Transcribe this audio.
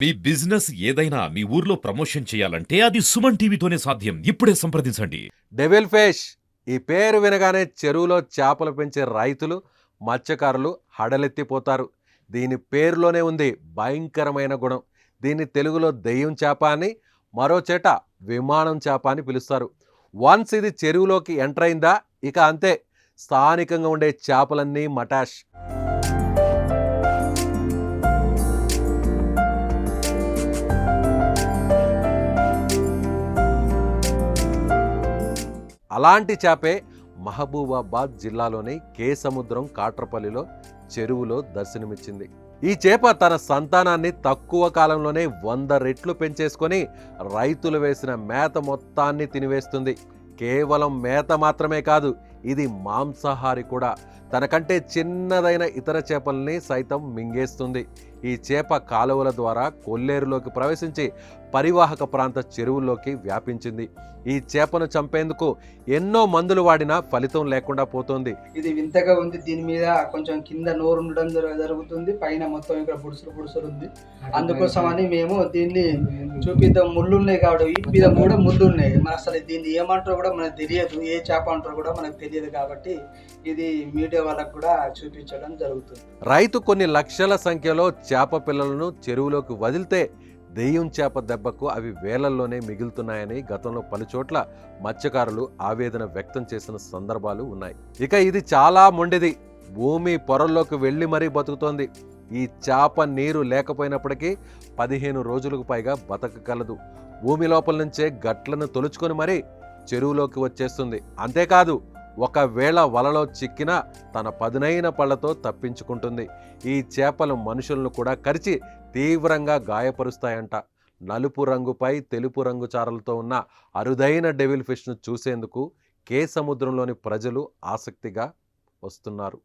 మీ business ఏదైనా మీ ఊర్లో promotion చేయాలంటే అది సుమన్ టీవీతోనే సాధ్యం. ఇప్పుడే సంప్రదించండి. డెవిల్ ఫిష్ ఈ పేరు వినగానే చెరువులో చేపలు పెంచే రైతులు మత్స్యకారులు హడలెత్తిపోతారు. దీని పేరులోనే ఉంది భయంకరమైన గుణం. దీన్ని తెలుగులో దెయ్యం చేప అని, మరో చేట విమానం చేప అని పిలుస్తారు. వన్స్ ఇది చెరువులోకి ఎంటర్ అయిందా ఇక అంతే, స్థానికంగా ఉండే చేపలన్నీ మటాష్. అలాంటి చేపే మహబూబాబాద్ జిల్లాలోని కేసముద్రం కాట్రపల్లిలో చెరువులో దర్శనమిచ్చింది. ఈ చేప తన సంతానాన్ని తక్కువ కాలంలోనే 100 రెట్లు పెంచేసుకొని రైతులు వేసిన మేత మొత్తాన్ని తినివేస్తుంది. కేవలం మేత మాత్రమే కాదు, ఇది మాంసాహారి కూడా. తనకంటే చిన్నదైన ఇతర చేపల్ని సైతం మింగేస్తుంది. ఈ చేప కాలువల ద్వారా కొల్లేరులోకి ప్రవేశించి పరివాహక ప్రాంత చెరువుల్లోకి వ్యాపించింది. ఈ చేపను చంపేందుకు ఎన్నో మందులు వాడినా ఫలితం లేకుండా పోతోంది. ఇది వింతగా ఉంది. దీని మీద కొంచెం కింద నోరు ఉండడం జరుగుతుంది, పైన మొత్తం ఇక్కడ పుడుసులు ఉంది. అందుకోసం అని మేము దీన్ని చూపిద్దాం. ముళ్ళు ఉన్నాయి కాబట్టి వీటి మీద కూడా ముళ్ళు ఉన్నాయి. మన అసలు దీన్ని ఏమంటారో కూడా మనకు తెలియదు, ఏ చేప అంటారో కూడా మనకు తెలియదు. కాబట్టి ఇది మీడియా వాళ్ళకు కూడా చూపించడం జరుగుతుంది. రైతు కొన్ని లక్షల సంఖ్యలో చేప పిల్లలను చెరువులోకి వదిలితే దెయ్యం చేప దెబ్బకు అవి వేలల్లోనే మిగులుతున్నాయని గతంలో పలుచోట్ల మత్స్యకారులు ఆవేదన వ్యక్తం చేసిన సందర్భాలు ఉన్నాయి. ఇక ఇది చాలా మొండిది, భూమి పొరల్లోకి వెళ్ళి మరీ బతుకుతోంది. ఈ చేప నీరు లేకపోయినప్పటికీ 15 రోజులకు పైగా బతకగలదు. భూమి లోపల నుంచే గట్లను తొలుచుకొని మరీ చెరువులోకి వచ్చేస్తుంది. అంతేకాదు, ఒకవేళ వలలో చిక్కినా తన పదునైన పళ్లతో తప్పించుకుంటుంది. ఈ చేపలు మనుషులను కూడా కరిచి తీవ్రంగా గాయపరుస్తాయంట. నలుపు రంగుపై తెలుపు రంగు చారలతో ఉన్న అరుదైన డెవిల్ ఫిష్ను చూసేందుకు కేసముద్రంలోని ప్రజలు ఆసక్తిగా వస్తున్నారు.